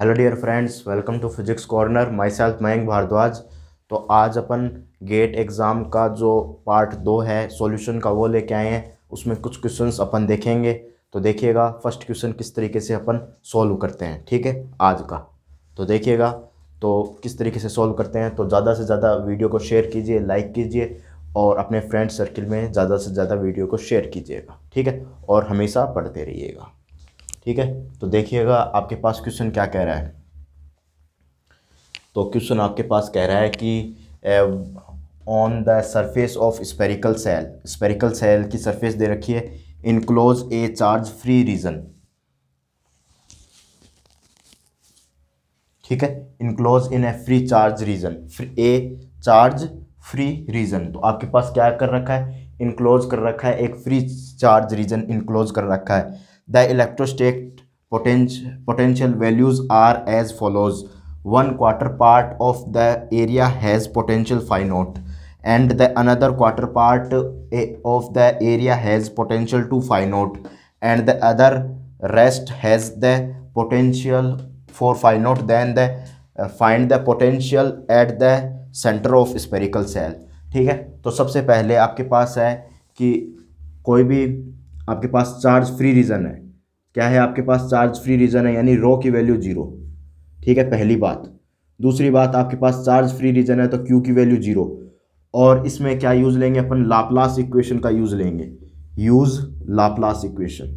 Hello dear friends, welcome to physics corner. Myself Mayank Bhardwaj. तो आज अपन gate exam का जो पार्ट 2 है सॉल्यूशन का वो लेके आए हैं। उसमें कुछ क्वेश्चंस अपन देखेंगे। तो देखिएगा फर्स्ट क्वेश्चन किस तरीके से अपन सॉल्व करते हैं, ठीक है, आज का। तो देखिएगा तो किस तरीके से सॉल्व करते हैं। तो ज़्यादा से ज़्यादा वीडियो को शेयर कीजिए, लाइक कीजिए और अपने फ्रेंड सर्किल में ज़्यादा से ज़्यादा वीडियो को शेयर कीजिएगा, ठीक है। और हमेशा पढ़ते रहिएगा, ठीक है। तो देखिएगा आपके पास क्वेश्चन क्या कह रहा है। तो क्वेश्चन आपके पास कह रहा है कि on the surface of spherical shell की सरफेस दे रखी है, enclose a charge free region, ठीक है, enclose in a free charge region, a charge free region. तो आपके पास क्या कर रखा है, इनक्लोज कर रखा है, एक फ्री चार्ज रीजन इनक्लोज कर रखा है। The electrostatic potential values are as follows: 1/4 part of the area has potential phi naught and the another quarter part of the area has potential 2 phi naught and the other rest has the potential 4 phi naught. Then find the potential at the center of spherical cell, ठीक है। तो सबसे पहले आपके पास है कि कोई भी आपके पास चार्ज फ्री रीजन है। क्या है आपके पास, चार्ज फ्री रीजन है, यानी रो की वैल्यू 0, ठीक है, पहली बात। दूसरी बात, आपके पास चार्ज फ्री रीजन है तो क्यू की वैल्यू 0। और इसमें क्या यूज लेंगे अपन, लाप्लास इक्वेशन का यूज लेंगे। Use Laplace equation,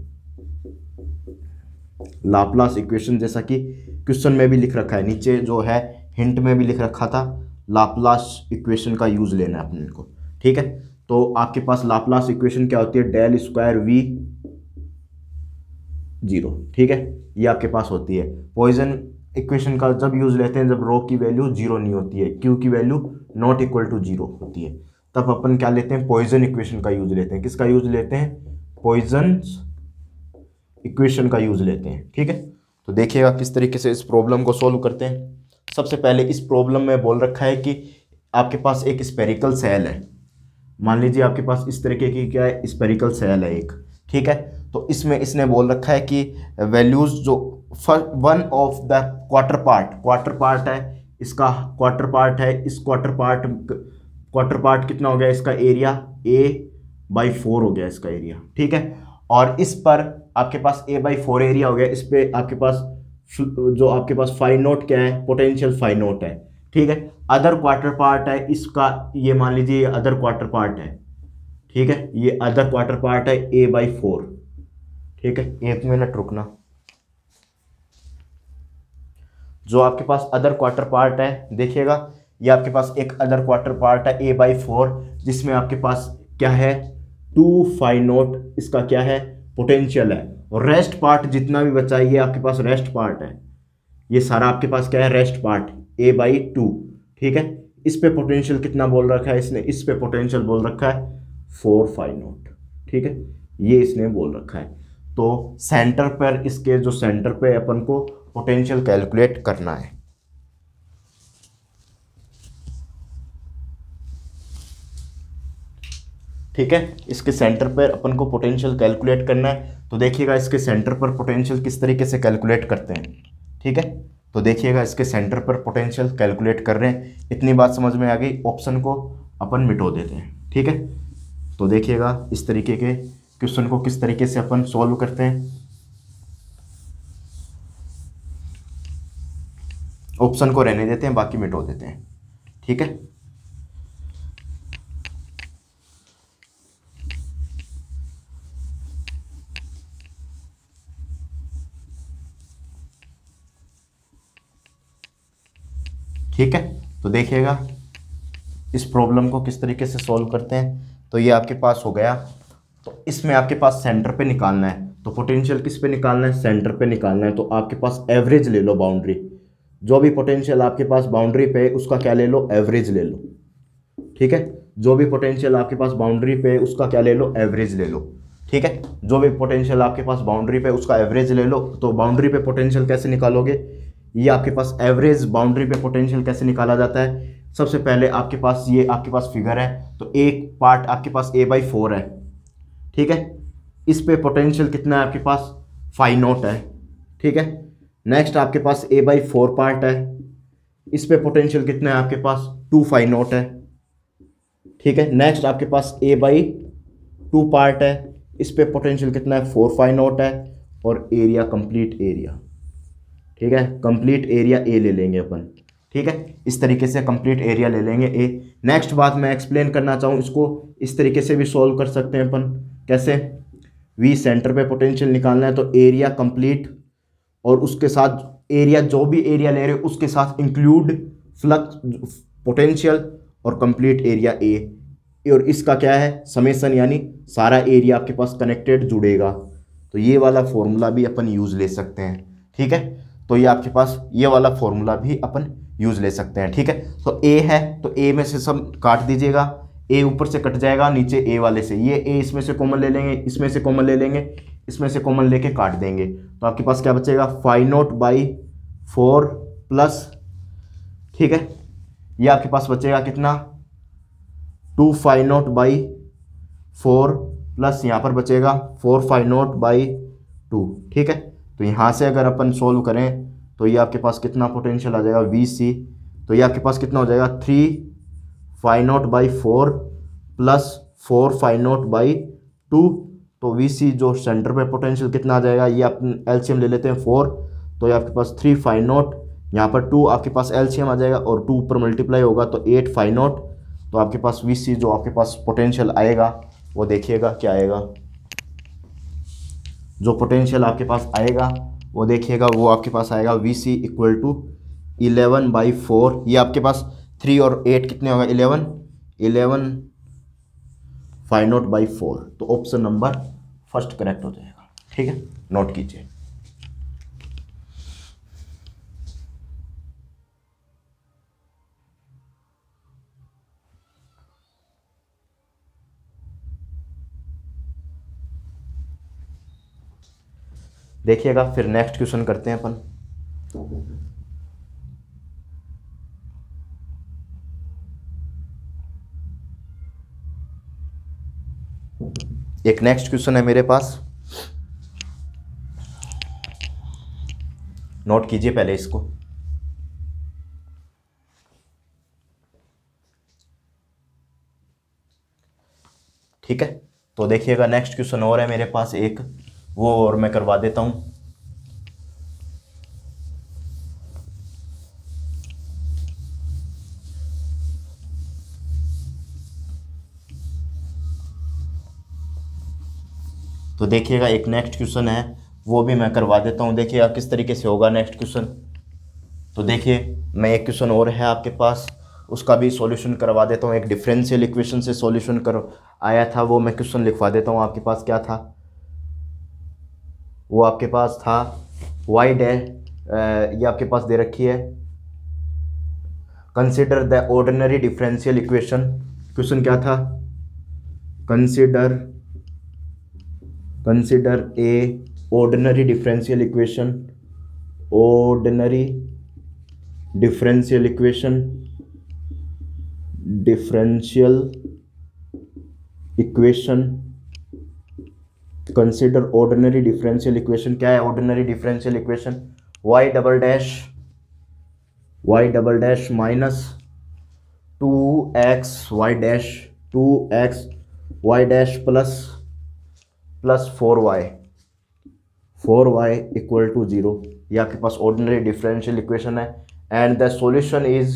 Laplace equation जैसा कि क्वेश्चन में भी लिख रखा है, नीचे जो है हिंट में भी लिख रखा था, लाप्लास इक्वेशन का यूज लेना है अपने को, ठीक है। तो आपके पास लाप्लास इक्वेशन क्या होती है, डेल स्क्वायर वी 0, ठीक है, ये आपके पास होती है। पॉइजन इक्वेशन का जब यूज लेते हैं जब रो की वैल्यू 0 नहीं होती है, क्यू की वैल्यू नॉट इक्वल टू 0 होती है, तब अपन क्या लेते हैं, पॉइजन इक्वेशन का यूज लेते हैं। किसका यूज लेते हैं, पॉइजन इक्वेशन का यूज लेते हैं, ठीक है। तो देखिएगा किस तरीके से इस प्रॉब्लम को सोल्व करते हैं। सबसे पहले इस प्रॉब्लम में बोल रखा है कि आपके पास एक स्पेरिकल सेल है। मान लीजिए आपके पास इस तरीके की क्या है, स्पेरिकल सेल है एक, ठीक है। तो इसमें इसने बोल रखा है कि वैल्यूज जो one of the quarter part है, इसका क्वार्टर पार्ट है, इस क्वार्टर पार्ट कितना हो गया, इसका एरिया a/4 हो गया इसका एरिया, ठीक है। और इस पर आपके पास a/4 एरिया हो गया, इस पे आपके पास जो आपके पास फाई नोट क्या है, पोटेंशियल फाई नोट है, ठीक है। अदर क्वार्टर पार्ट है इसका, ये मान लीजिए ये अदर क्वार्टर पार्ट है, ठीक है, ये अदर क्वार्टर पार्ट है a/4, ठीक है। 1 मिनट रुकना। जो आपके पास अदर क्वार्टर पार्ट है, देखिएगा ये आपके पास एक अदर क्वार्टर पार्ट है a/4, जिसमें आपके पास क्या है, 2 फाई नोट इसका क्या है, पोटेंशियल है। और रेस्ट पार्ट जितना भी बचा है ये आपके पास रेस्ट पार्ट है, ये सारा आपके पास क्या है, रेस्ट पार्ट a/2, ठीक है। इस पे पोटेंशियल कितना बोल रखा है इसने, इस पे पोटेंशियल बोल रखा है 4 फाई नोट, ठीक है, ये इसने बोल रखा है। तो सेंटर पर, इसके जो सेंटर पे अपन को पोटेंशियल कैलकुलेट करना है, ठीक है। इसके सेंटर पर अपन को पोटेंशियल कैलकुलेट करना है। तो देखिएगा इसके सेंटर पर पोटेंशियल किस तरीके से कैलकुलेट करते हैं, ठीक है। तो देखिएगा इसके सेंटर पर पोटेंशियल कैलकुलेट कर रहे हैं। इतनी बात समझ में आ गई, ऑप्शन को अपन मिटो देते हैं, ठीक है। तो देखिएगा इस तरीके के क्वेश्चन को किस तरीके से अपन सॉल्व करते हैं। ऑप्शन को रहने देते हैं, बाकी मिटो देते हैं, ठीक है। ठीक है, तो देखिएगा इस प्रॉब्लम को किस तरीके से सॉल्व करते हैं। तो ये आपके पास हो गया। तो इसमें आपके पास सेंटर पे निकालना है, तो पोटेंशियल किस पे निकालना है, सेंटर पे निकालना है। तो आपके पास एवरेज ले लो, बाउंड्री, जो भी पोटेंशियल आपके पास बाउंड्री पे उसका क्या ले लो, एवरेज ले लो, ठीक है। जो भी पोटेंशियल आपके पास बाउंड्री पे उसका क्या ले लो, एवरेज ले लो, ठीक है। जो भी पोटेंशियल आपके पास बाउंड्री पे उसका एवरेज ले लो। तो बाउंड्री पे पोटेंशियल कैसे निकालोगे, ये आपके पास एवरेज बाउंड्री पे पोटेंशियल कैसे निकाला जाता है। सबसे पहले आपके पास ये आपके पास फिगर है, तो एक पार्ट आपके पास a/4 है, ठीक है। इस पे पोटेंशियल कितना है आपके पास, फाई नॉट है, ठीक है। नेक्स्ट आपके पास A/4 पार्ट है, इस पे पोटेंशियल कितना है आपके पास 2 फाई नॉट है। ठीक है, नेक्स्ट आपके पास A/2 पार्ट है, इस पे पोटेंशियल कितना है 4 फाई नॉट है, और एरिया कंप्लीट एरिया। ठीक है, कंप्लीट एरिया ए ले लेंगे अपन। ठीक है, इस तरीके से कंप्लीट एरिया ले लेंगे ए। नेक्स्ट बात मैं एक्सप्लेन करना चाहूँ, इसको इस तरीके से भी सॉल्व कर सकते हैं अपन। कैसे? वी सेंटर पे पोटेंशियल निकालना है तो एरिया कंप्लीट और उसके साथ एरिया, जो भी एरिया ले रहे हो उसके साथ इंक्लूड फ्लक्स पोटेंशियल और कंप्लीट एरिया ए, और इसका क्या है समेसन, यानी सारा एरिया आपके पास कनेक्टेड जुड़ेगा। तो ये वाला फॉर्मूला भी अपन यूज़ ले सकते हैं। ठीक है, तो ये आपके पास ये वाला फॉर्मूला भी अपन यूज़ ले सकते हैं। ठीक है, तो ए है तो ए में से सब काट दीजिएगा, ए ऊपर से कट जाएगा नीचे ए वाले से, ये ए इसमें से कॉमन ले लेंगे, इसमें से कॉमन ले लेंगे, इसमें से कॉमन लेके काट देंगे, तो आपके पास क्या बचेगा फाई नॉट बाई 4 प्लस, ठीक है, ये आपके पास बचेगा कितना 2 फाई नॉट बाई 4 प्लस यहाँ पर बचेगा 4 फाई नॉट बाई 2। ठीक है, तो यहाँ से अगर अपन सोल्व करें तो ये आपके पास कितना पोटेंशियल आ जाएगा वी सी, तो ये आपके पास कितना हो जाएगा 3 phi naught by 4 plus 4 phi naught by 2। तो वी सी जो सेंटर पे पोटेंशियल कितना आ जाएगा, ये आप एलसीएम ले लेते हैं 4, तो ये आपके पास 3 फाई नॉट, यहाँ पर 2 आपके पास एलसीएम आ जाएगा और 2 ऊपर मल्टीप्लाई होगा तो 8 फाई नॉट। तो आपके पास वी सी जो आपके पास पोटेंशियल आएगा वो देखिएगा क्या आएगा, जो पोटेंशियल आपके पास आएगा वो देखिएगा, वो आपके पास आएगा वी सी इक्वल टू 11/4। ये आपके पास 3 और 8 कितने होगा 11 फाई नॉट बाई 4। तो ऑप्शन नंबर फर्स्ट करेक्ट हो जाएगा। ठीक है, नोट कीजिए। देखिएगा, फिर नेक्स्ट क्वेश्चन करते हैं अपन। एक नेक्स्ट क्वेश्चन है मेरे पास, नोट कीजिए पहले इसको। ठीक है, तो देखिएगा नेक्स्ट क्वेश्चन और है मेरे पास एक, वो और मैं करवा देता हूं। तो देखिएगा एक नेक्स्ट क्वेश्चन है वो भी मैं करवा देता हूं, देखिएगा किस तरीके से होगा नेक्स्ट क्वेश्चन। तो देखिए, मैं एक क्वेश्चन और है आपके पास, उसका भी सॉल्यूशन करवा देता हूं। एक डिफरेंशियल इक्वेशन से सॉल्यूशन कर आया था, वो मैं क्वेश्चन लिखवा देता हूं। आपके पास क्या था, वो आपके पास था वाई डैश, ये आपके पास दे रखी है, consider the ordinary differential equation. Question क्या था, consider a ordinary differential equation, ordinary differential equation, differential equation, consider ordinary differential equation. क्या है ordinary differential equation, Y double dash minus 2x Y dash plus 4y equal to 0। ये आपके पास ordinary differential equation है, and the solution is,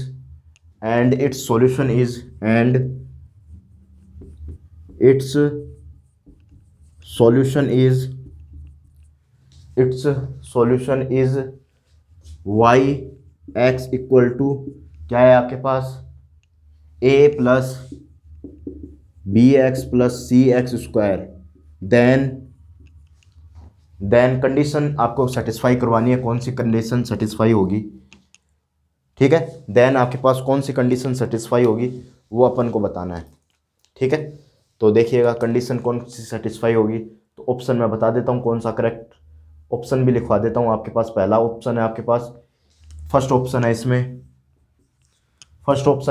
and its solution is y x equal to क्या है आपके पास a plus B X plus C X square. Then condition आपको satisfy करवानी है, कौन सी कंडीशन सेटिस्फाई होगी। ठीक है, देन आपके पास कौन सी कंडीशन सेटिस्फाई होगी वो अपन को बताना है। ठीक है, तो देखिएगा कंडीशन कौन सी सेटिस्फाई होगी, तो ऑप्शन मैं बता देता हूँ कौन सा करेक्ट, ऑप्शन भी लिखवा देता हूँ आपके पास। पहला ऑप्शन है आपके पास, फर्स्ट ऑप्शन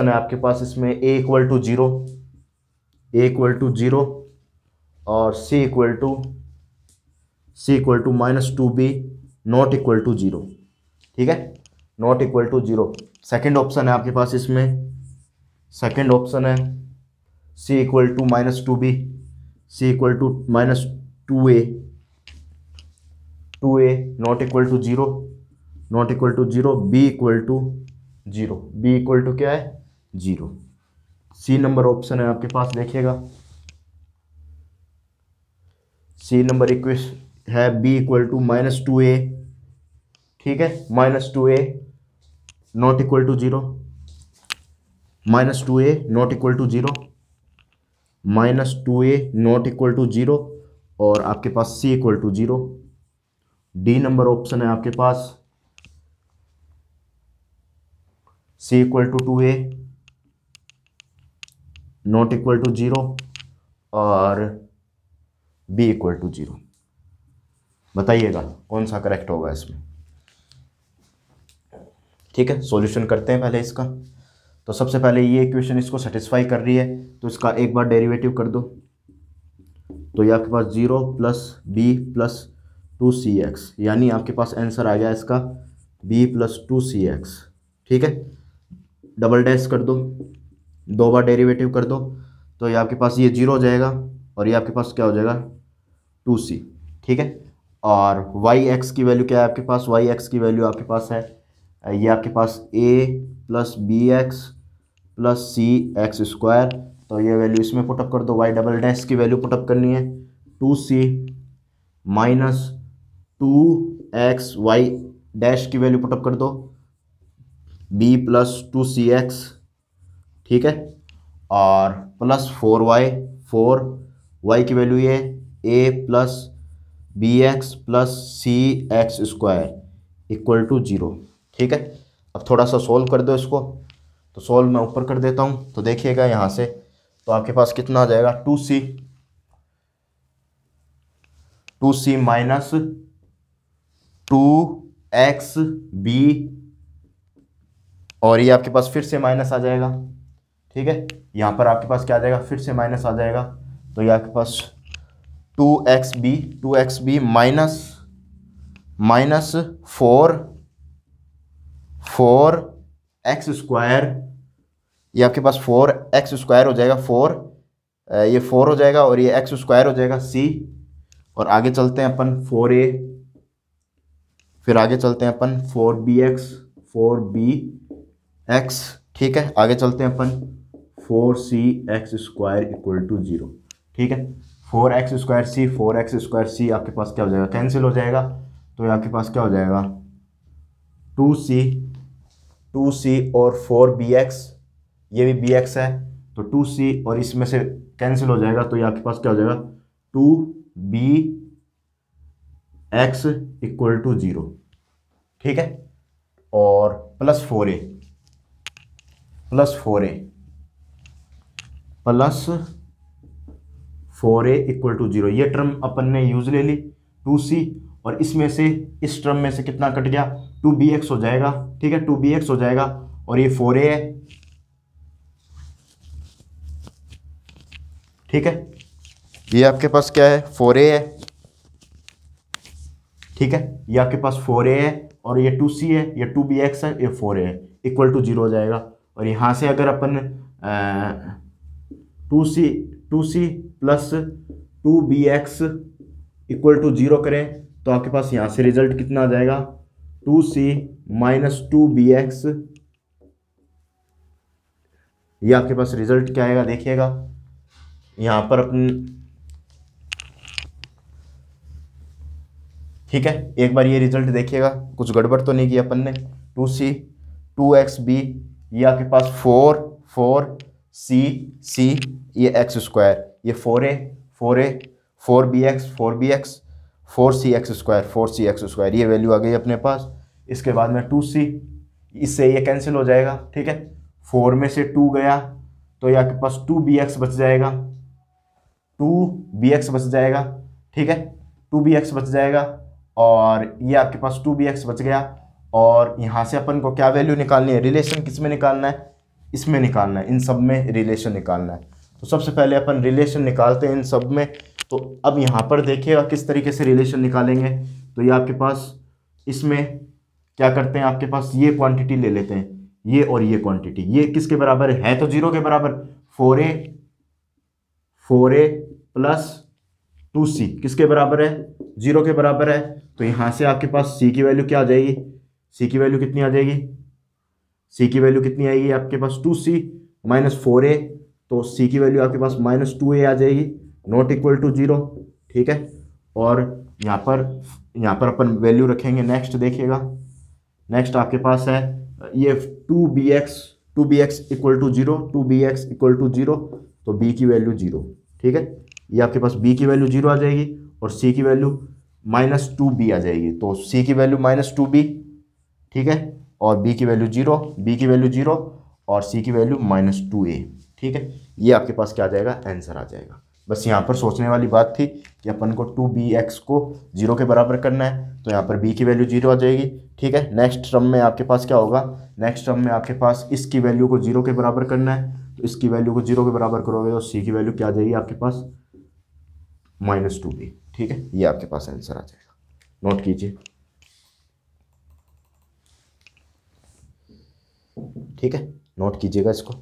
है आपके पास इसमें a इक्वल टू 0 और c equal to -2b not equal to 0। ठीक है, not equal to 0। Second option है आपके पास, इसमें सेकेंड ऑप्शन है c equal to -2b, c equal to -2a, 2a not equal to 0, not equal to 0, b equal to 0, b equal to क्या है 0। सी number option है आपके पास, देखिएगा सी नंबर इक्वेशन है b इक्वल टू -2a, ठीक है, -2a not equal to 0, -2a not equal to 0, -2a not equal to 0, और आपके पास c equal to 0। D number option है आपके पास, c equal to 2a not equal to 0 और b इक्वल टू 0। बताइएगा कौन सा करेक्ट होगा इसमें। ठीक है, सॉल्यूशन करते हैं पहले इसका। तो सबसे पहले ये इक्वेशन इसको सेटिस्फाई कर रही है, तो इसका एक बार डेरिवेटिव कर दो, तो ये आपके पास 0 प्लस b प्लस 2cx, यानी आपके पास आंसर आ गया इसका b प्लस 2cx। ठीक है, डबल डैश कर दो, दो बार डेरिवेटिव कर दो, तो ये आपके पास ये 0 हो जाएगा और ये आपके पास क्या हो जाएगा 2c। ठीक है, और yx की वैल्यू क्या है आपके पास, yx की वैल्यू आपके पास है ये आपके पास a plus B X plus C X square, तो ये वैल्यू इसमें पुटअप कर दो, y डबल डैश की वैल्यू पुटअप करनी है 2c minus 2x, y dash की वैल्यू पुटअप कर दो b प्लस 2cx। ठीक है, और प्लस 4y, 4y की वैल्यू ये a plus B X plus C X square equal to 0। ठीक है, अब थोड़ा सा सोल्व कर दो इसको, तो सोल्व मैं ऊपर कर देता हूँ, तो देखिएगा यहाँ से, तो आपके पास कितना आ जाएगा 2c माइनस 2xb, और ये आपके पास फिर से माइनस आ जाएगा। ठीक है, यहाँ पर आपके पास क्या आ जाएगा, फिर से माइनस आ जाएगा, तो ये आपके पास 2xb माइनस 4x स्क्वायर, ये आपके पास 4x स्क्वायर हो जाएगा, 4 ये 4 हो जाएगा और ये x स्क्वायर हो जाएगा c, और आगे चलते हैं अपन 4a, फिर आगे चलते हैं अपन 4bx। ठीक है, आगे चलते हैं अपन 4cx स्क्वायर इक्वल टू 0। ठीक है, 4x square c, 4x square c आपके पास क्या हो जाएगा, कैंसिल हो जाएगा, तो ये आपके पास क्या हो जाएगा 2c और 4bx, ये भी bx है, तो 2c और इसमें से कैंसिल हो जाएगा, तो ये आपके पास क्या हो जाएगा 2bx इक्वल टू 0। ठीक है, और प्लस 4a इक्वल टू 0, ये टर्म अपन ने यूज ले ली 2c, और इसमें से इस टर्म में से कितना कट गया 2bx हो जाएगा। ठीक है, 2bx हो जाएगा और ये 4a है। ठीक है, ये आपके पास क्या है 4a है। ठीक है, ये आपके पास 4a है और ये 2c है, ये 2bx है, ये 4a है, इक्वल टू 0 हो जाएगा। और यहाँ से अगर अपन 2c plus 2bx equal to 0 करें, तो आपके पास यहाँ से रिजल्ट कितना आ जाएगा 2c माइनस 2bx, ये आपके पास रिजल्ट क्या आएगा देखिएगा, यहाँ पर अपन, ठीक है, एक बार ये रिजल्ट देखिएगा, कुछ गड़बड़ तो नहीं की अपन ने। 2c 2xb, ये आपके पास 4c ये x स्क्वायर, ये 4a 4bx 4cx स्क्वायर, ये वैल्यू आ गई अपने पास। इसके बाद में 2c, इससे ये कैंसिल हो जाएगा। ठीक है, 4 में से 2 गया, तो ये आपके पास 2bx बच जाएगा, 2bx बच जाएगा। ठीक है, 2bx बच जाएगा, और ये आपके पास 2bx बच गया, और यहाँ से अपन को क्या वैल्यू निकालनी है, रिलेशन किस में निकालना है, इसमें निकालना है, इन सब में रिलेशन निकालना है। तो सबसे पहले अपन रिलेशन निकालते हैं इन सब में। तो अब यहाँ पर देखिएगा किस तरीके से रिलेशन निकालेंगे। तो ये आपके पास इसमें क्या करते हैं, आपके पास ये क्वांटिटी ले लेते हैं, ये और ये क्वांटिटी, ये किसके बराबर है तो 0 के बराबर, 4a प्लस 2c किसके बराबर है, 0 के बराबर है। तो यहां से आपके पास c की वैल्यू क्या आ जाएगी, c की वैल्यू कितनी आ जाएगी, c की वैल्यू कितनी आएगी आपके पास 2c माइनस 4a, तो c की वैल्यू आपके पास माइनस 2a आ जाएगी, नॉट इक्वल टू 0। ठीक है, और यहाँ पर अपन वैल्यू रखेंगे, नेक्स्ट देखिएगा, नेक्स्ट आपके पास है ये 2bx equal to 0, 2bx equal to 0, तो b की वैल्यू 0। ठीक है, ये आपके पास b की वैल्यू 0 आ जाएगी और c की वैल्यू माइनस 2b आ जाएगी, तो c की वैल्यू माइनस 2b। ठीक है, और b की वैल्यू 0, b की वैल्यू 0 और c की वैल्यू माइनस 2a। ठीक है, ये आपके पास क्या आ जाएगा, आंसर आ जाएगा। बस यहाँ पर सोचने वाली बात थी कि अपन को 2bx को 0 के बराबर करना है, तो यहाँ पर b की वैल्यू 0 आ जाएगी। ठीक है, नेक्स्ट टर्म में आपके पास क्या होगा, नेक्स्ट टर्म में आपके पास इसकी वैल्यू को 0 के बराबर करना है, तो इसकी वैल्यू को 0 के बराबर करोगे तो c की वैल्यू क्या आ जाएगी आपके पास, माइनस 2b। ठीक है, ये आपके पास आंसर आ जाएगा, नोट कीजिए। ठीक है, नोट कीजिएगा इसको।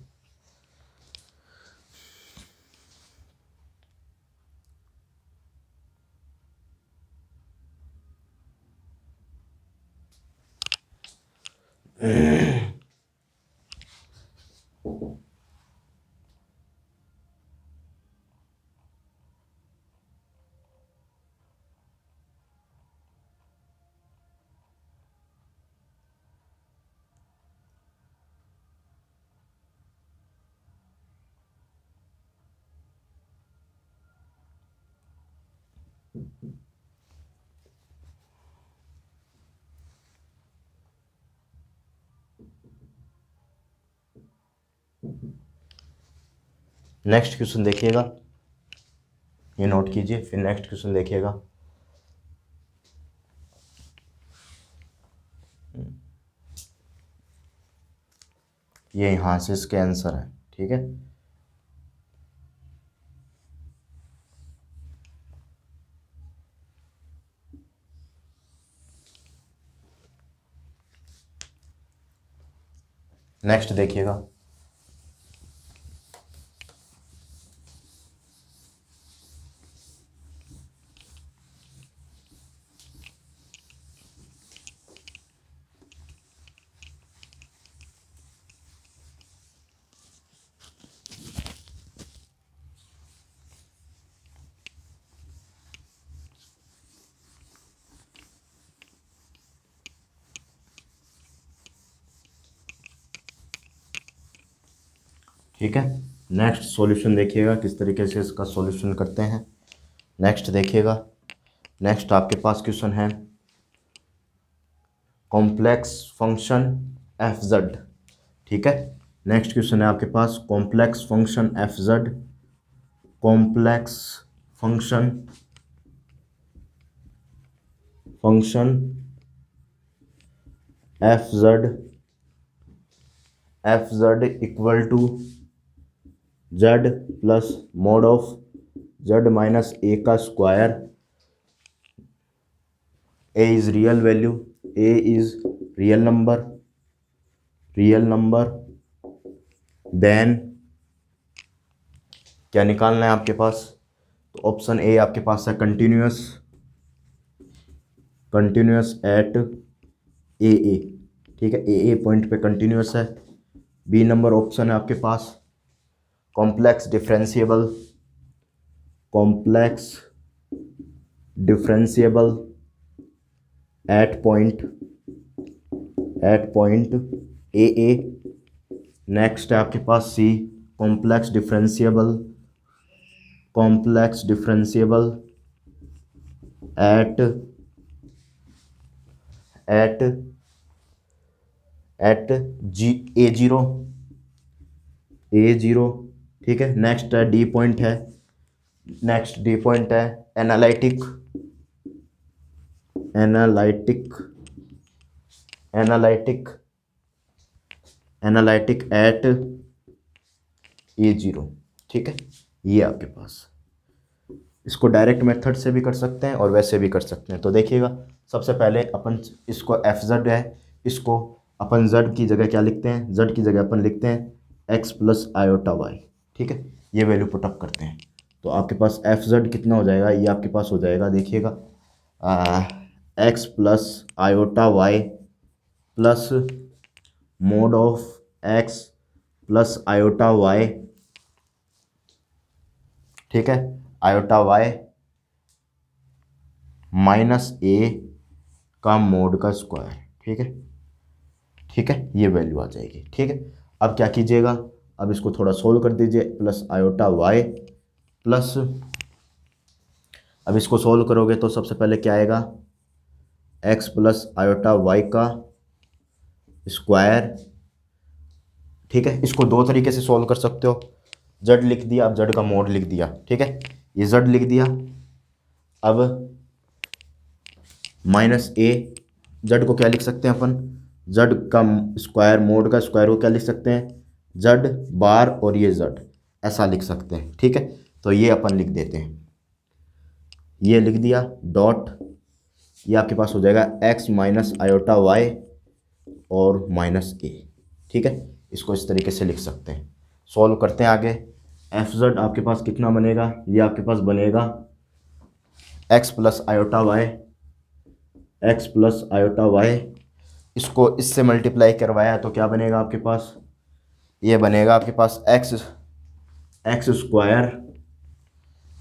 नेक्स्ट क्वेश्चन देखिएगा, ये नोट कीजिए, फिर नेक्स्ट क्वेश्चन देखिएगा। ये यहाँ से इसके आंसर है। ठीक है, नेक्स्ट देखिएगा। ठीक है, नेक्स्ट सॉल्यूशन देखिएगा किस तरीके से इसका सॉल्यूशन करते हैं। नेक्स्ट देखिएगा, नेक्स्ट आपके पास क्वेश्चन है कॉम्प्लेक्स फंक्शन एफ जेड। ठीक है, नेक्स्ट क्वेश्चन है आपके पास complex function F Z, complex function F Z equal to Z plus mod of Z minus A का square, A is real value, A is real number, then क्या निकालना है आपके पास, तो ऑप्शन ए आपके पास है कंटिन्यूअस एट ए। ठीक है, ए पॉइंट पे कंटिन्यूअस है। बी नंबर ऑप्शन है आपके पास complex differentiable at point A. Next है आपके पास C complex differentiable at G A zero. ठीक है, नेक्स्ट है डी पॉइंट है एनालिटिक एट ए जीरो। ठीक है, ये आपके पास इसको डायरेक्ट मेथड से भी कर सकते हैं और वैसे भी कर सकते हैं। तो देखिएगा, सबसे पहले अपन इसको एफ जेड है, इसको अपन जेड की जगह क्या लिखते हैं, जेड की जगह अपन लिखते हैं एक्स प्लस आयोटा वाई। ठीक है, ये वैल्यू पुटअप करते हैं तो आपके पास एफ जेड कितना हो जाएगा, ये आपके पास हो जाएगा, देखिएगा X plus iota Y plus mod of X plus iota Y. ठीक है, आयोटा वाई माइनस ए का मोड का स्क्वायर। ठीक है, ठीक है, ये वैल्यू आ जाएगी। ठीक है, अब क्या कीजिएगा, अब इसको थोड़ा सोल्व कर दीजिए, प्लस आयोटा वाई प्लस, अब इसको सोल्व करोगे तो सबसे पहले क्या आएगा, एक्स प्लस आयोटा वाई का स्क्वायर। ठीक है, इसको दो तरीके से सोल्व कर सकते हो, जेड लिख दिया, अब जेड का मोड लिख दिया। ठीक है, ये जेड लिख दिया, अब माइनस ए, जेड को क्या लिख सकते हैं अपन, जेड का स्क्वायर, मोड का स्क्वायर को क्या लिख सकते हैं, जेड बार, और ये जेड ऐसा लिख सकते हैं। ठीक है, तो ये अपन लिख देते हैं, ये लिख दिया डॉट, ये आपके पास हो जाएगा एक्स माइनस आयोटा वाई और माइनस ए। ठीक है, इसको इस तरीके से लिख सकते हैं। सॉल्व करते हैं आगे, एफ जेड आपके पास कितना बनेगा, ये आपके पास बनेगा X plus iota Y, X plus iota Y, इसको इससे मल्टीप्लाई करवाया तो क्या बनेगा आपके पास, ये बनेगा आपके पास एक्स स्क्वायर,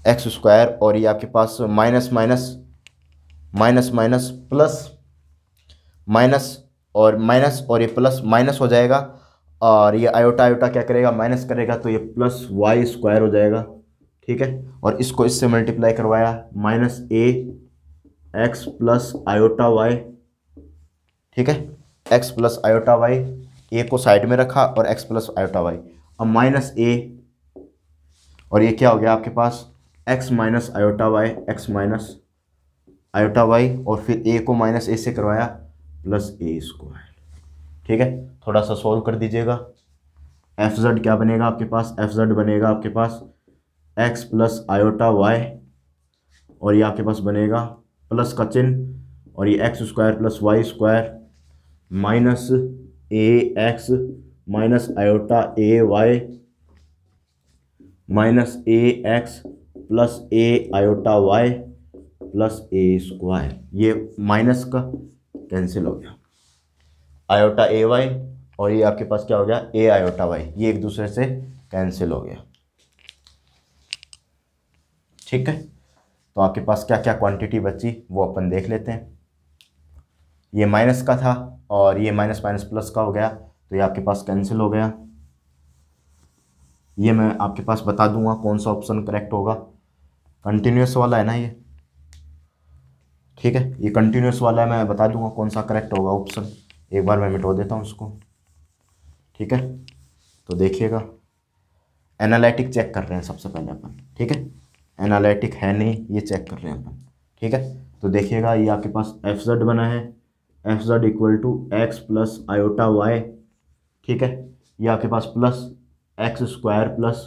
एक्स स्क्वायर, और ये आपके पास minus minus minus minus plus minus, और माइनस और ये प्लस माइनस हो जाएगा, और ये आयोटा आयोटा क्या करेगा, माइनस करेगा, तो ये प्लस वाई स्क्वायर हो जाएगा। ठीक है, और इसको इससे मल्टीप्लाई करवाया, minus A X plus iota Y. ठीक है, X plus iota Y, A को साइड में रखा और एक्स प्लस आयोटा वाई, अब माइनस ए, और ये क्या हो गया आपके पास, X minus iota Y, X minus iota Y, और फिर ए को माइनस ए से करवाया प्लस ए स्क्वायर। ठीक है, थोड़ा सा सोल्व कर दीजिएगा, एफ जेड क्या बनेगा आपके पास, एफ जेड बनेगा आपके पास एक्स प्लस आयोटा वाई, और ये आपके पास बनेगा प्लस का चिन्ह, और ये X square plus Y square minus A X minus iota A Y minus A X plus A iota Y plus A square. ये माइनस का कैंसिल हो गया, आयोटा ए वाई और ये आपके पास क्या हो गया, ए आयोटा वाई, ये एक दूसरे से कैंसिल हो गया। ठीक है, तो आपके पास क्या क्या क्वांटिटी बची वो अपन देख लेते हैं। ये माइनस का था और ये माइनस माइनस प्लस का हो गया, तो ये आपके पास कैंसिल हो गया। ये मैं आपके पास बता दूंगा कौन सा ऑप्शन करेक्ट होगा, कंटिन्यूस वाला है ना ये। ठीक है, ये कंटिन्यूस वाला है, मैं बता दूंगा कौन सा करेक्ट होगा ऑप्शन, एक बार मैं मिटा देता हूँ उसको। ठीक है, तो देखिएगा, एनालिटिक चेक कर रहे हैं सबसे पहले अपन। ठीक है, एनालिटिक है नहीं, ये चेक कर रहे हैं अपन। ठीक है, तो देखिएगा, ये आपके पास एफ जेड बना है, F Z equal to X plus iota Y. ठीक है, ये आपके पास plus X square plus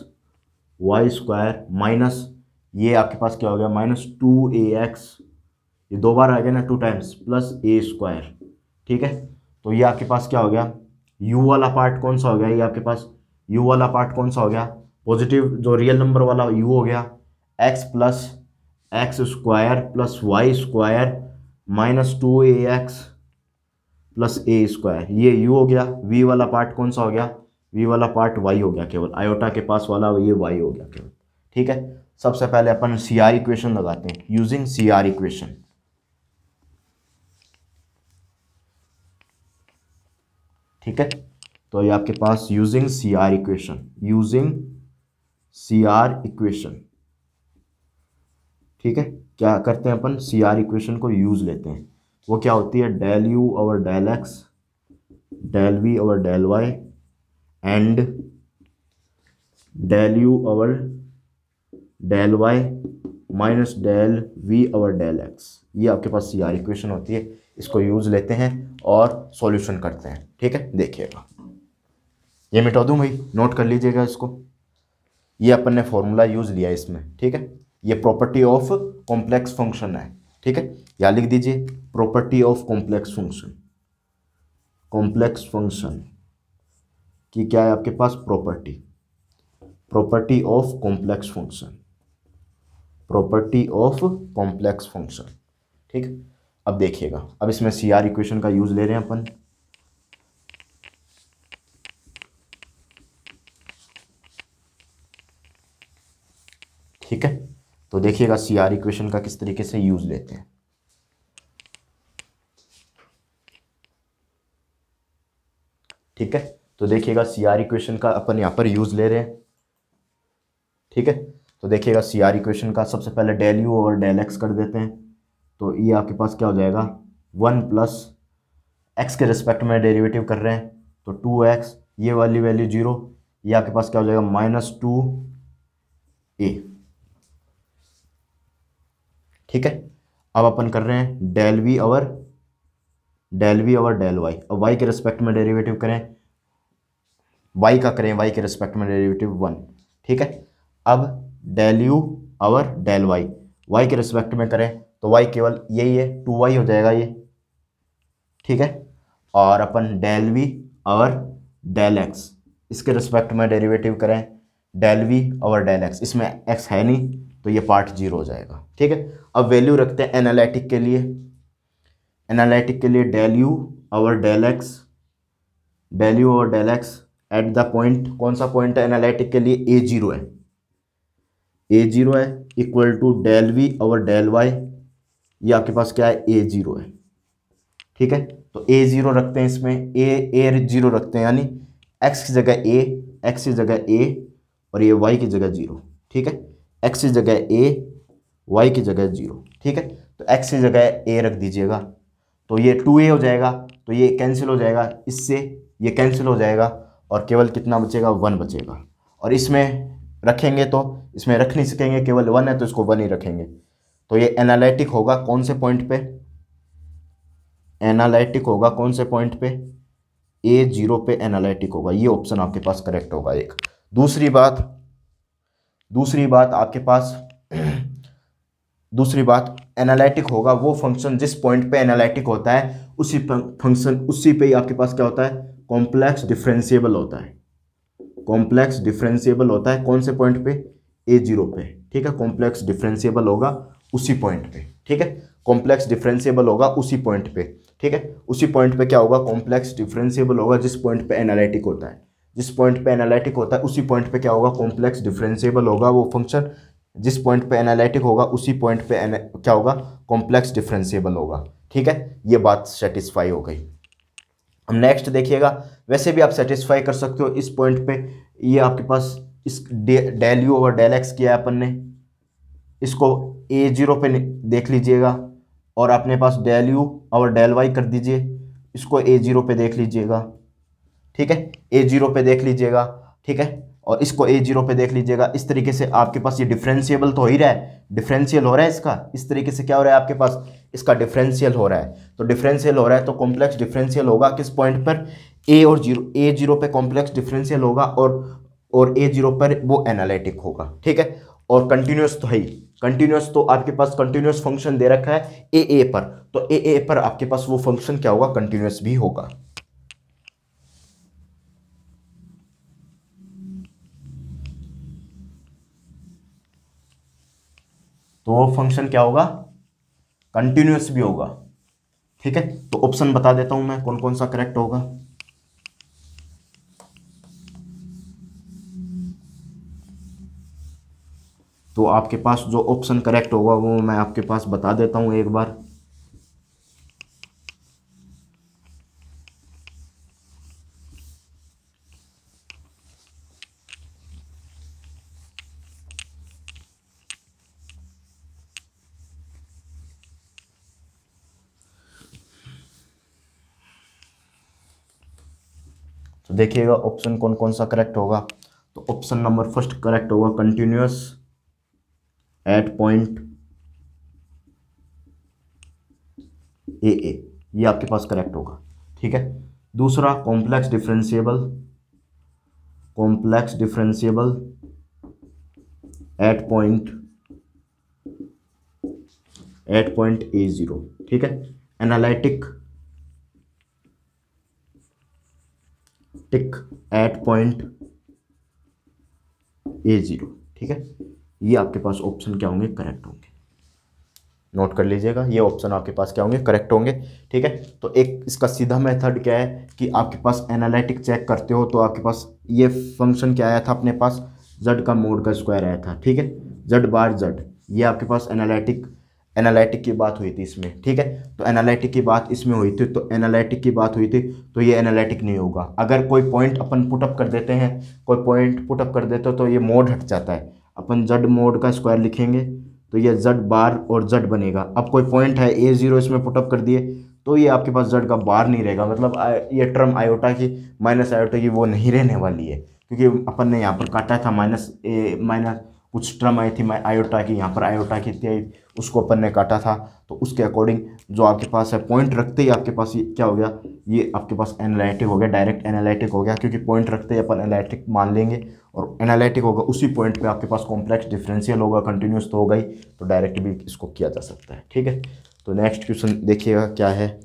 Y square minus, ये आपके पास क्या हो गया, माइनस 2ax, ये दो बार आ गया ना, 2 टाइम्स, प्लस ए स्क्वायर। ठीक है, तो ये आपके पास क्या हो गया, u वाला पार्ट कौन सा हो गया, ये आपके पास u वाला पार्ट कौन सा हो गया, पॉजिटिव जो रियल नंबर वाला u हो गया, x plus X square plus Y square minus 2ax plus A square, ये u हो गया। v वाला पार्ट कौन सा हो गया, v वाला पार्ट y हो गया, केवल आयोटा के पास वाला ये y हो गया केवल। ठीक है, सबसे पहले अपन सी आर इक्वेशन लगाते हैं, यूजिंग सी आर इक्वेशन। ठीक है, तो ये आपके पास using C R equation, using C R equation. ठीक है, क्या करते हैं अपन, सी आर इक्वेशन को यूज लेते हैं, वो क्या होती है, del U over del X del V over del Y and del U over del Y minus del V over del X. ये आपके पास सी आर इक्वेशन होती है, इसको यूज लेते हैं और सॉल्यूशन करते हैं। ठीक है, देखिएगा, ये मिटा दूं भाई, नोट कर लीजिएगा इसको, ये अपन ने फॉर्मूला यूज लिया इसमें। ठीक है, ये प्रॉपर्टी ऑफ कॉम्प्लेक्स फंक्शन है, ठीक है। या लिख दीजिए property of complex function, complex function की क्या है आपके पास property, property of complex function, property of complex function, ठीक है। अब देखिएगा, अब इसमें CR इक्वेशन का यूज ले रहे हैं अपन। ठीक है, तो देखिएगा CR इक्वेशन का किस तरीके से यूज लेते हैं। ठीक है, तो देखिएगा CR इक्वेशन का अपन यहाँ पर यूज ले रहे हैं। ठीक है, तो देखिएगा CR इक्वेशन का सबसे पहले डेल यू और डेल एक्स कर देते हैं। तो ये आपके पास क्या हो जाएगा, 1 प्लस एक्स के रिस्पेक्ट में डेरिवेटिव कर रहे हैं तो 2x, ये वाली वैल्यू 0, ये आपके पास क्या हो जाएगा -2a। ठीक है, अब अपन कर रहे हैं डेल वी और डेल वाई। अब y के रिस्पेक्ट में डेरिवेटिव करें, y का करें y के रिस्पेक्ट में डेरिवेटिव 1। ठीक है, अब डेल यू और डेल वाई, y के रिस्पेक्ट में करें तो y केवल यही है 2y हो जाएगा ये। ठीक है, और अपन डेल वी और डेल एक्स, इसके रिस्पेक्ट में डेरिवेटिव करें डेल वी और डेल एक्स, इसमें x है नहीं तो ये पार्ट 0 हो जाएगा। ठीक है, अब वैल्यू रखते हैं एनालिटिक के लिए। एनालिटिक के लिए डेल यू और डेल एक्स, डेल यू और del X at the point, कौन सा पॉइंट है एनालिटिक के लिए, a0 है, a0 है, इक्वल टू डेल वी और डेल वाई, ये आपके पास क्या है a0 है। ठीक है, तो a0 रखते हैं इसमें, a0 रखते हैं, यानी x की जगह a, x की जगह a और ये y की जगह 0। ठीक है, x की जगह a, y की जगह 0। ठीक है, तो x की जगह a रख दीजिएगा तो ये 2a हो जाएगा, तो ये कैंसिल हो जाएगा, इससे ये कैंसिल हो जाएगा और केवल कितना बचेगा, 1 बचेगा। और इसमें रखेंगे तो इसमें रख नहीं सकेंगे, केवल 1 है तो इसको 1 ही रखेंगे। तो ये एनालिटिक होगा कौन से पॉइंट पे, एनालिटिक होगा कौन से पॉइंट पे, a0 पे एनालिटिक होगा। ये ऑप्शन आपके पास करेक्ट होगा एक। दूसरी बात आपके पास दूसरी बात, एनालिटिक होगा वो फंक्शन जिस पॉइंट पे एनालिटिक होता है, उसी फंक्शन उसी पे ही आपके पास क्या होता है, कॉम्प्लेक्स डिफरेंशिएबल होता है। कॉम्प्लेक्स डिफरेंशिएबल होता है कौन से पॉइंट पे, a0 पे। ठीक है, कॉम्प्लेक्स डिफरेंशिएबल होगा उसी पॉइंट पे। ठीक है, कॉम्प्लेक्स डिफरेंशिएबल होगा उसी पॉइंट पे। ठीक है, उसी पॉइंट पे क्या होगा, कॉम्प्लेक्स डिफरेंशिएबल होगा जिस पॉइंट पे एनालिटिक होता है। जिस पॉइंट पे एनालिटिक होता है उसी पॉइंट पे क्या होगा, कॉम्प्लेक्स डिफरेंशिएबल होगा वो फंक्शन। जिस पॉइंट पे एनालिटिक होगा उसी पॉइंट पे क्या होगा, कॉम्प्लेक्स डिफरेंशिएबल होगा। ठीक है, ये बात सेटिस्फाई हो गई। अब नेक्स्ट देखिएगा, वैसे भी आप सेटिस्फाई कर सकते हो इस पॉइंट पे। ये आपके पास इस डेल यू और डेल एक्स किया है अपन ने, इसको a0 पे देख लीजिएगा और अपने पास डेल यू और डेल वाई कर दीजिए, इसको a0 पे देख लीजिएगा। ठीक है, a0 पे देख लीजिएगा। ठीक है, और इसको a0 पे देख लीजिएगा। इस तरीके से आपके पास ये डिफरेंशिएबल तो हो ही रहा है, डिफरेंशियल हो रहा है इसका। इस तरीके से क्या हो रहा है आपके पास, इसका डिफरेंशियल हो रहा है। तो डिफरेंशियल हो रहा है तो कॉम्प्लेक्स डिफरेंशियल होगा किस पॉइंट पर, a0 पे कॉम्प्लेक्स डिफरेंशियल होगा और a0 पर वो एनालिटिक होगा। ठीक है, और कंटिन्यूस तो है ही, कंटिन्यूस तो आपके पास कंटिन्यूस फंक्शन दे रखा है ए पर, तो ए पर आपके पास वो फंक्शन क्या होगा, कंटिन्यूस भी होगा। तो वो फंक्शन क्या होगा, कंटिन्यूस भी होगा। ठीक है, तो ऑप्शन बता देता हूं मैं कौन कौन सा करेक्ट होगा। तो आपके पास जो ऑप्शन करेक्ट होगा वो मैं आपके पास बता देता हूं एक बार। तो देखिएगा ऑप्शन कौन कौन सा करेक्ट होगा। तो ऑप्शन नंबर फर्स्ट करेक्ट होगा, कंटिन्यूअस एट पॉइंट ए, ये आपके पास करेक्ट होगा। ठीक है, दूसरा complex differentiable at point at point A zero, ठीक है। एनालिटिक टिक एट पॉइंट ए जीरो, ठीक है। ये आपके पास ऑप्शन क्या होंगे, करेक्ट होंगे। नोट कर लीजिएगा, ये ऑप्शन आपके पास क्या होंगे, करेक्ट होंगे, ठीक है। तो एक इसका सीधा मेथड क्या है कि आपके पास एनालिटिक चेक करते हो तो आपके पास ये फंक्शन क्या आया था अपने पास, z का मोड का स्क्वायर आया था, ठीक है, z बार z। ये आपके पास एनालिटिक की बात हुई थी इसमें, ठीक है। तो एनालिटिक की बात इसमें हुई थी, तो एनालिटिक की बात हुई थी, तो ये एनालिटिक नहीं होगा। अगर कोई पॉइंट अपन पुटअप कर देते हैं, कोई पॉइंट पुटअप कर देते हो तो ये मोड हट जाता है। अपन z मोड का स्क्वायर लिखेंगे तो ये z बार और z बनेगा। अब कोई पॉइंट है ए जीरो, इसमें पुटअप कर दिए तो ये आपके पास z का बार नहीं रहेगा, मतलब ये टर्म आयोटा की माइनस आयोटा की वो नहीं रहने वाली है, क्योंकि अपन ने यहाँ पर काटा था माइनस कुछ टर्म आई थी आयोटा की, यहाँ पर आयोटा की थी, उसको अपन ने काटा था। तो उसके अकॉर्डिंग जो आपके पास है, पॉइंट रखते ही आपके पास ये क्या हो गया, ये आपके पास एनालिटिक हो गया, डायरेक्ट एनालिटिक हो गया, क्योंकि पॉइंट रखते ही अपन एनालिटिक मान लेंगे और एनालिटिक होगा उसी पॉइंट पे आपके पास कॉम्प्लेक्स डिफरेंशियल होगा, कंटिन्यूस तो होगा ही, तो डायरेक्ट भी इसको किया जा सकता है, ठीक है। तो नेक्स्ट क्वेश्चन देखिएगा क्या है।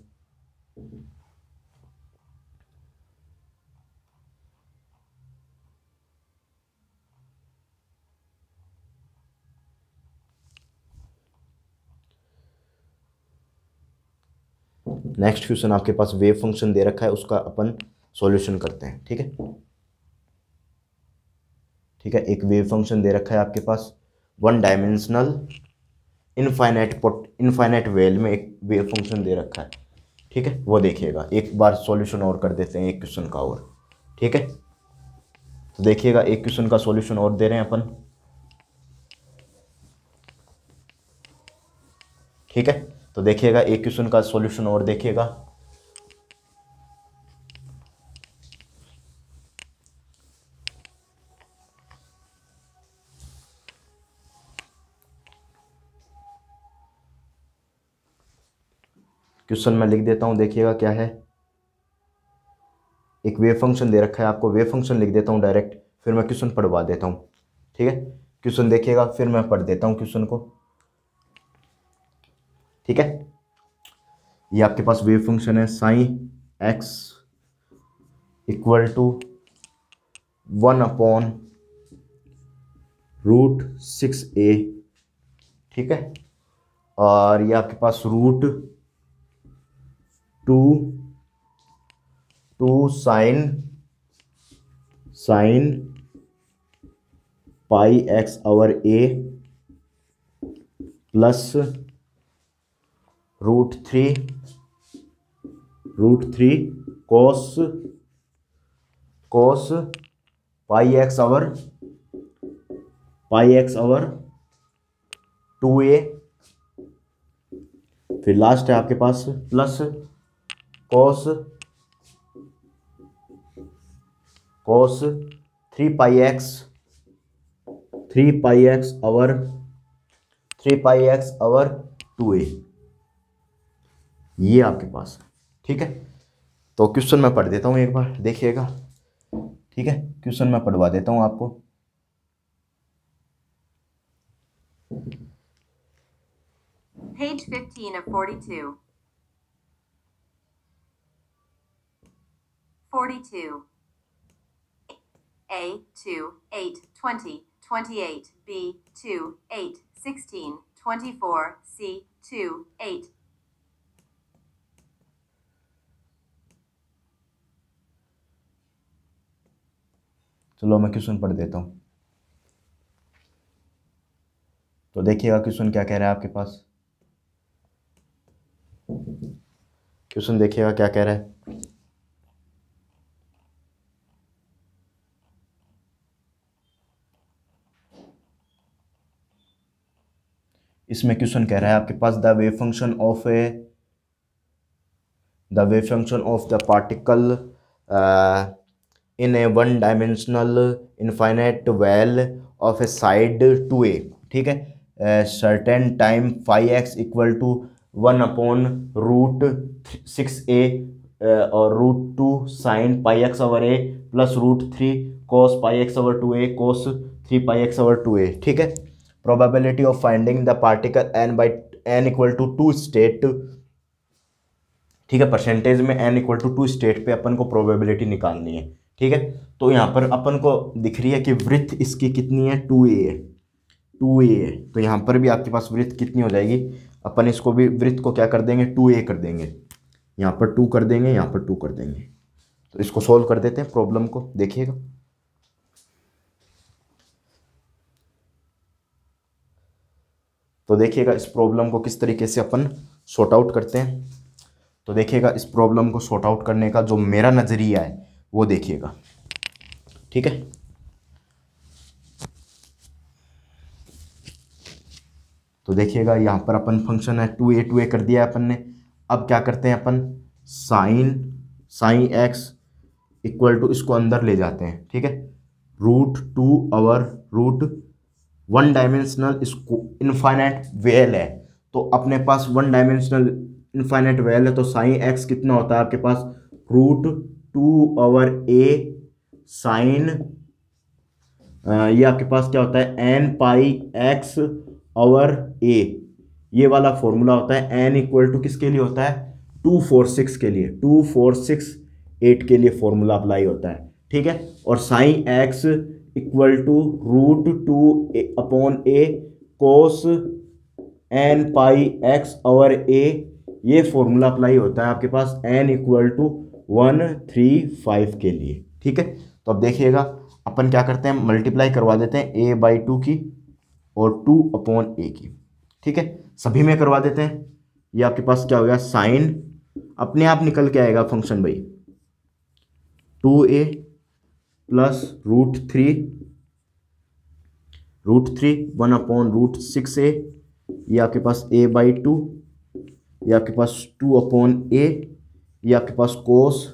नेक्स्ट क्वेश्चन आपके पास वेव फंक्शन दे रखा है, उसका अपन सॉल्यूशन करते हैं, ठीक है। ठीक है, एक वेव फंक्शन दे रखा है आपके पास, वन डायमेंशनल इनफाइनाइट वेल में एक वेव फंक्शन दे रखा है, ठीक है। वो देखिएगा, एक बार सॉल्यूशन और कर देते हैं एक क्वेश्चन का और, ठीक है। तो देखिएगा एक क्वेश्चन का सॉल्यूशन और दे रहे हैं अपन, ठीक है। तो देखिएगा एक क्वेश्चन का सॉल्यूशन और देखिएगा। क्वेश्चन मैं लिख देता हूं, देखिएगा क्या है। एक वेव फंक्शन दे रखा है आपको, वेव फंक्शन लिख देता हूं डायरेक्ट, फिर मैं क्वेश्चन पढ़वा देता हूं, ठीक है। क्वेश्चन देखिएगा, फिर मैं पढ़ देता हूं क्वेश्चन को, ठीक है। ये आपके पास वेव फंक्शन है sine X equal to 1/√6a, ठीक है। और ये आपके पास √2 sine pi x over a plus √3 cos pi x over 2a, फिर लास्ट है आपके पास plus cos 3 pi x over 2a, ये आपके पास है, ठीक है। तो क्वेश्चन मैं पढ़ देता हूँ एक बार, देखिएगा, ठीक है। क्वेश्चन मैं पढ़वा देता हूँ आपको। Page 15 of 42. 42. A 2 8 20 28 B 2 8 16 24 C 2 8. चलो मैं क्वेश्चन पढ़ देता हूँ। तो देखिएगा क्वेश्चन क्या कह रहा है आपके पास। क्वेश्चन देखिएगा क्या कह रहा है। इसमें क्वेश्चन कह रहा है आपके पास the wave function of the particle in a one dimensional infinite well of a side 2a, ठीक है। Certain time phi x equal to 1/√6a और √2 sine pi x over a plus √3 cos pi x over 2a cos 3 pi x over 2a, ठीक है। Probability of finding the particle n n equal to 2 state, ठीक है, percentage में n equal to 2 state पे अपन को probability निकालनी है, ठीक है। तो यहाँ पर अपन को दिख रही है कि वृत्त इसकी कितनी है, 2a है, 2a है। तो यहाँ पर भी आपके पास वृत्त कितनी हो जाएगी, अपन इसको भी वृत्त को क्या कर देंगे, 2a कर देंगे, यहाँ पर 2 कर देंगे, यहाँ पर 2 कर देंगे। तो इसको सोल्व कर देते हैं प्रॉब्लम को, देखिएगा। तो देखिएगा इस प्रॉब्लम को किस तरीके से अपन सॉर्ट आउट करते हैं। तो देखिएगा इस प्रॉब्लम को सॉर्ट आउट करने का जो मेरा नज़रिया है वो देखिएगा, ठीक है। तो देखिएगा यहाँ पर अपन फंक्शन है 2a कर दिया है अपन ने। अब क्या करते हैं अपन, साइन एक्स इक्वल टू, इसको अंदर ले जाते हैं, ठीक है, √2 आवर वन डायमेंशनल, इसको इनफाइनाइट वेल है, तो अपने पास वन डायमेंशनल इनफाइनाइट वेल है, तो साइन एक्स कितना होता है आपके पास, √2 आवर a साइन, ये आपके पास क्या होता है, n pi x over a, ये वाला फॉर्मूला होता है। n इक्वल टू किसके लिए होता है, 246 के लिए, 2468 के लिए फॉर्मूला अप्लाई होता है, ठीक है। और sine x equal to √2 upon a cos n pi x over a, ये फॉर्मूला अप्लाई होता है आपके पास n इक्वल टू 135 के लिए, ठीक है। तो अब देखिएगा अपन क्या करते हैं, मल्टीप्लाई करवा देते हैं a/2 की और 2 अपॉन a की, ठीक है, सभी में करवा देते हैं। ये आपके पास क्या हो गया, साइन अपने आप निकल के आएगा फंक्शन भाई, 2a प्लस √3 1 अपॉन √6a, ये आपके पास a/2, ये आपके पास 2 अपॉन a, ये आपके पास कोस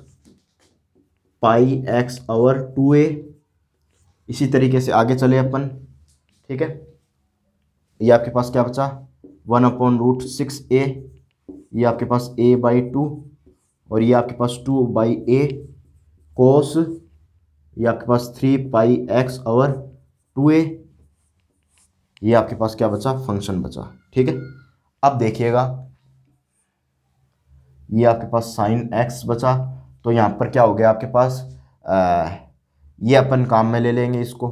पाई x आवर 2a। इसी तरीके से आगे चले अपन, ठीक है। ये आपके पास क्या बचा, 1 अपॉन √6a, ये आपके पास a/2, और ये आपके पास 2/a कोस, ये आपके पास 3 पाई x आवर 2a, ये आपके पास क्या बचा, फंक्शन बचा, ठीक है। अब देखिएगा ये आपके पास साइन x बचा, तो यहाँ पर क्या हो गया आपके पास, ये अपन काम में ले लेंगे इसको,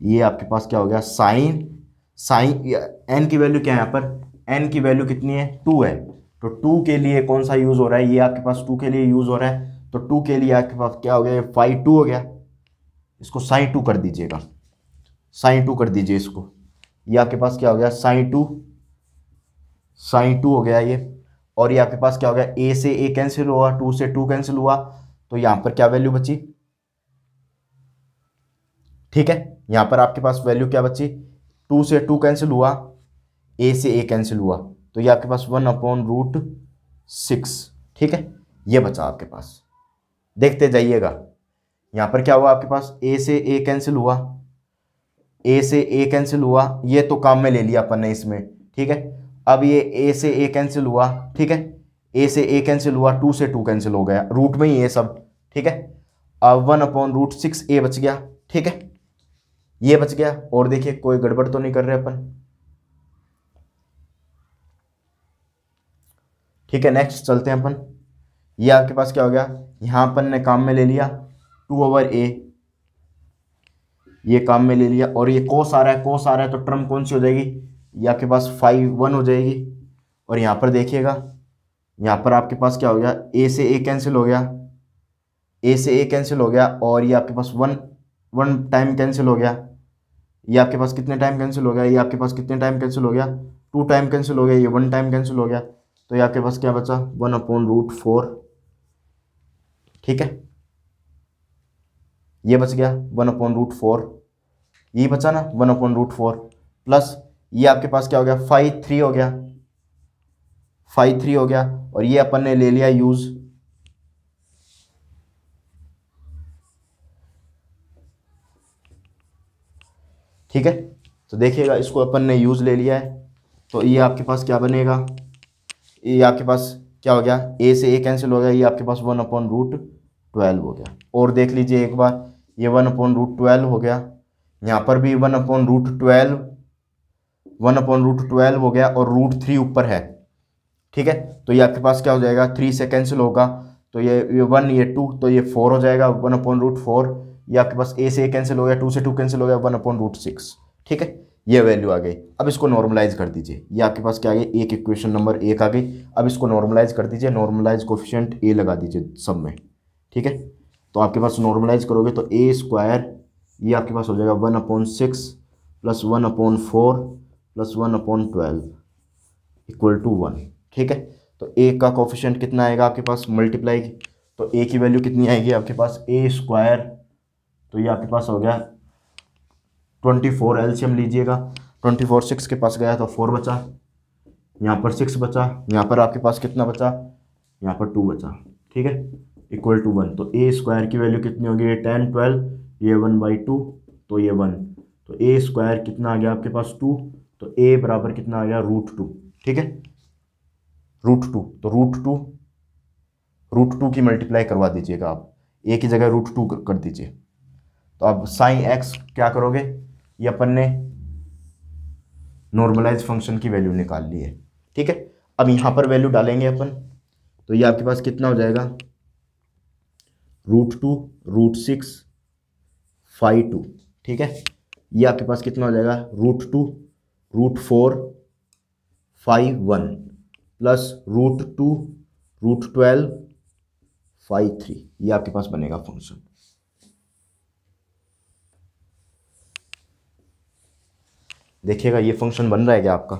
ये आपके पास क्या हो गया, साइन n की वैल्यू क्या है यहाँ पर, n की वैल्यू कितनी है, 2 है, तो 2 के लिए कौन सा यूज़ हो रहा है, ये आपके पास 2 के लिए यूज़ हो रहा है, तो 2 के लिए आपके पास क्या हो गया, फाई 2 हो गया, इसको साइन 2 कर दीजिएगा, साइन 2 कर दीजिए इसको, ये आपके पास क्या हो गया, साइन 2 हो गया ये। और ये आपके पास क्या हो गया, a से a कैंसिल हुआ, 2 से 2 कैंसिल हुआ, तो यहाँ पर क्या वैल्यू बची, ठीक है, यहाँ पर आपके पास वैल्यू क्या बची, 2 से 2 कैंसिल हुआ, a से a कैंसिल हुआ, तो ये आपके पास 1 अपॉन √6, ठीक है, ये बचा आपके पास। देखते जाइएगा यहाँ पर क्या हुआ आपके पास, a से a कैंसिल हुआ, a से a कैंसिल हुआ, ये तो काम में ले लिया अपन ने इसमें, ठीक है। अब ये a से a कैंसिल हुआ, ठीक है, a से a कैंसिल हुआ, 2 से 2 कैंसिल हो गया, रूट में ही ये सब, ठीक है। अब 1 अपॉन √6a बच गया, ठीक है, ये बच गया। और देखिए कोई गड़बड़ तो नहीं कर रहे अपन, ठीक है। नेक्स्ट चलते हैं अपन, ये आपके पास क्या हो गया, यहाँ अपन ने काम में ले लिया 2/a, ये काम में ले लिया, और ये कोस आ रहा है, तो टर्म कौन सी हो जाएगी, ये आपके पास 5/1 हो जाएगी। और यहाँ पर देखिएगा, यहाँ पर आपके पास क्या हो गया, a से a कैंसिल हो गया, a से a कैंसिल हो गया, और ये आपके पास 1 टाइम कैंसिल हो गया, ये आपके पास कितने टाइम कैंसिल हो गया, ये आपके पास कितने टाइम कैंसिल हो गया, 2 टाइम कैंसिल हो गया, ये 1 टाइम कैंसिल हो गया, तो ये आपके पास क्या बचा, 1 अपॉन √4, ठीक है, ये बच गया 1 अपॉन √4, ये बचा ना 1 अपॉन √4, प्लस ये आपके पास क्या हो गया, 5/3 हो गया, 5/3 हो गया, और ये अपन ने ले लिया यूज, ठीक है। तो देखिएगा इसको अपन ने यूज ले लिया है, तो ये आपके पास क्या बनेगा, ये आपके पास क्या हो गया, a से a कैंसिल हो गया, ये आपके पास 1 अपॉन √12 हो गया। और देख लीजिए एक बार, ये 1 अपॉन √12 हो गया, यहाँ पर भी 1 अपॉन √12, 1/√12 हो गया और √3 ऊपर है, ठीक है। तो ये आपके पास क्या हो जाएगा, 3 से कैंसिल होगा, तो ये 1 ये 2, तो ये 4 हो जाएगा 1/√4। ये आपके पास a से a कैंसिल हो गया, 2 से 2 कैंसिल हो गया 1/√6, ठीक है। ये वैल्यू आ गई। अब इसको नॉर्मलाइज कर दीजिए, ये आपके पास क्या आ गई, एक इक्वेशन नंबर 1 आ गई। अब इसको नॉर्मलाइज कर दीजिए, नॉर्मलाइज कोफिशिएंट a लगा दीजिए सब में, ठीक है। तो आपके पास नॉर्मलाइज करोगे तो a² ये आपके पास हो जाएगा 1/6 + 1/4 + 1/12 = 1, ठीक है। तो a का कोफिशिएंट कितना आएगा आपके पास, मल्टीप्लाई, तो a की वैल्यू कितनी आएगी आपके पास, a², तो ये आपके पास हो गया 24, एलसीएम लीजिएगा, 24 6 के पास गया तो 4 बचा, यहाँ पर 6 बचा, यहाँ पर आपके पास कितना बचा, यहाँ पर 2 बचा, ठीक है, = 1। तो a² की वैल्यू कितनी होगी, 10 12, ये 1/2, तो ये 1, तो a² कितना आ गया आपके पास 2, तो a बराबर कितना आ गया √2, ठीक है, √2। तो √2 की मल्टीप्लाई करवा दीजिएगा आप, a की जगह √2 कर दीजिए। तो अब sin x क्या करोगे, ये अपन ने नॉर्मलाइज फंक्शन की वैल्यू निकाल ली है, ठीक है। अब यहाँ पर वैल्यू डालेंगे अपन, तो ये आपके पास कितना हो जाएगा, √2 √6 5/2, ठीक है। ये आपके पास कितना हो जाएगा, √2 √4 5/1 प्लस √2 √12 5/3, ये आपके पास बनेगा फंक्शन। देखिएगा ये फंक्शन बन रहा है क्या आपका,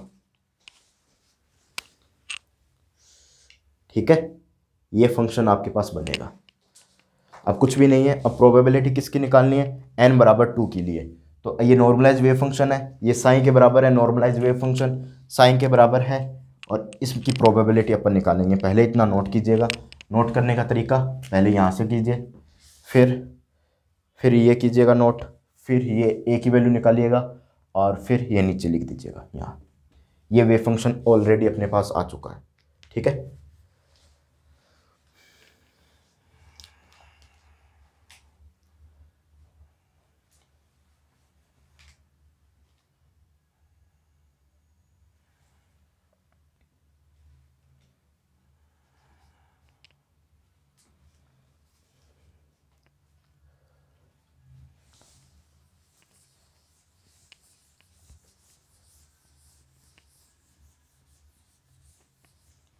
ठीक है, ये फंक्शन आपके पास बनेगा। अब कुछ भी नहीं है, अब प्रोबेबिलिटी किसकी निकालनी है, n = 2 के लिए। तो ये नॉर्मलाइज वेव फंक्शन है, ये साइन के बराबर है, नॉर्मलाइज वेव फंक्शन साइन के बराबर है, और इसकी प्रोबेबिलिटी अपन निकालेंगे। पहले इतना नोट कीजिएगा, नोट करने का तरीका पहले यहाँ से कीजिए, फिर ये कीजिएगा नोट, फिर ये a की वैल्यू निकालिएगा, और फिर ये नीचे लिख दीजिएगा यहाँ। ये वेव फंक्शन ऑलरेडी अपने पास आ चुका है, ठीक है।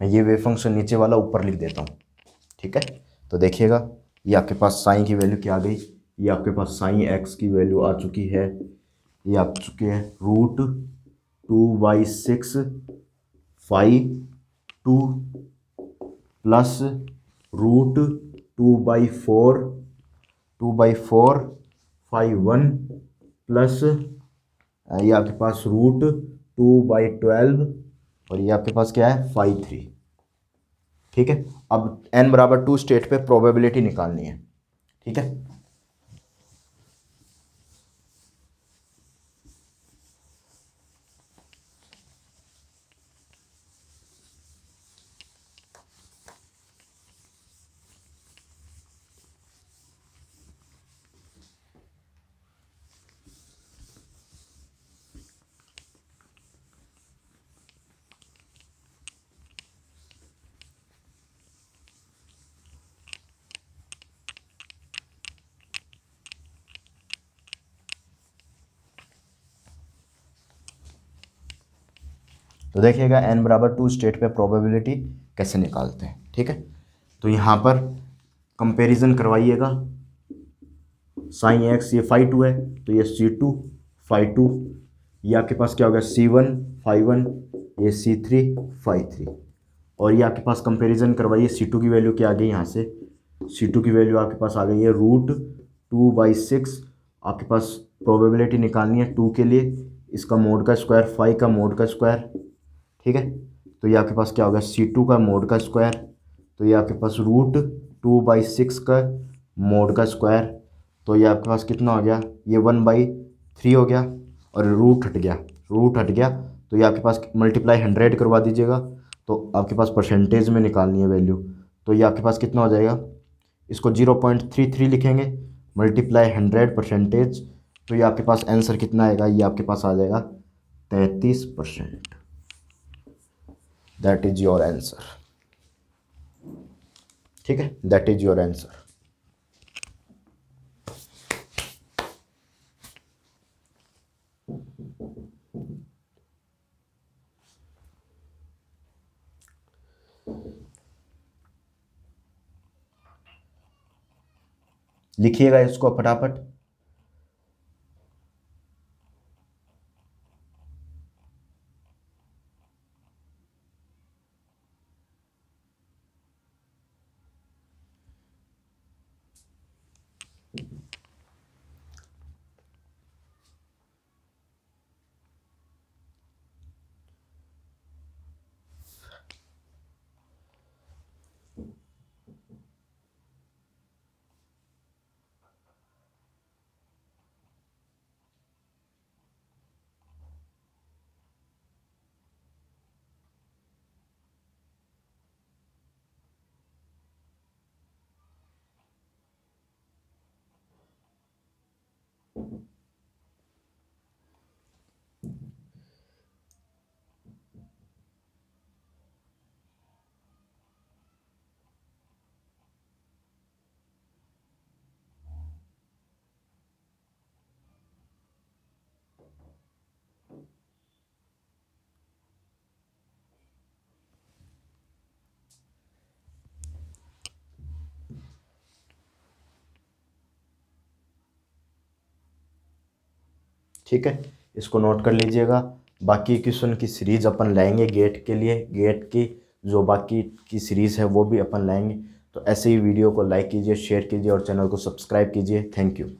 मैं ये वेव फंक्शन नीचे वाला ऊपर लिख देता हूँ, ठीक है। तो देखिएगा ये आपके पास साइन की वैल्यू क्या आ गई, ये आपके पास साइन x की वैल्यू आ चुकी है, ये आ चुकी है √2/6 5/2 प्लस √2/4 2/4 5/1 प्लस ये आपके पास √2/12, और ये आपके पास क्या है 5/3, ठीक है। अब n = 2 स्टेट पे प्रोबेबिलिटी निकालनी है, ठीक है। तो देखिएगा n = 2 स्टेट पे प्रोबेबिलिटी कैसे निकालते हैं, ठीक है। तो यहाँ पर कंपैरिजन करवाइएगा, साइन x ये 5/2 है, तो ये c2 5/2, ये आपके पास क्या होगा c1 5/1, ये c3 5/3, और ये आपके पास कंपैरिजन करवाइए, c2 की वैल्यू क्या आ गई, यहाँ से c2 की वैल्यू आपके पास आ गई है √2/6। आपके पास प्रोबेबिलिटी निकालनी है 2 के लिए, इसका मोड का स्क्वायर 5 का मोड का स्क्वायर, ठीक है। तो ये आपके पास क्या होगा c2 का मोड का स्क्वायर, तो ये आपके पास √2/6 का मोड का स्क्वायर, तो ये आपके पास कितना हो गया, ये 1/3 हो गया, और रूट हट गया, तो ये आपके पास मल्टीप्लाई 100 करवा दीजिएगा, तो आपके पास परसेंटेज में निकालनी है वैल्यू। तो ये आपके पास कितना हो जाएगा, इसको 0.33 लिखेंगे, मल्टीप्लाई 100 परसेंटेज, तो ये आपके पास आंसर कितना आएगा, ये आपके पास आ जाएगा 33%। That is your answer. ठीक है, दैट इज योर आंसर। लिखिएगा इसको फटाफट। ठीक है, इसको नोट कर लीजिएगा। बाकी क्वेश्चन की सीरीज अपन लाएंगे गेट के लिए, गेट की जो बाकी की सीरीज़ है वो भी अपन लाएंगे। तो ऐसे ही वीडियो को लाइक कीजिए, शेयर कीजिए और चैनल को सब्सक्राइब कीजिए। Thank you.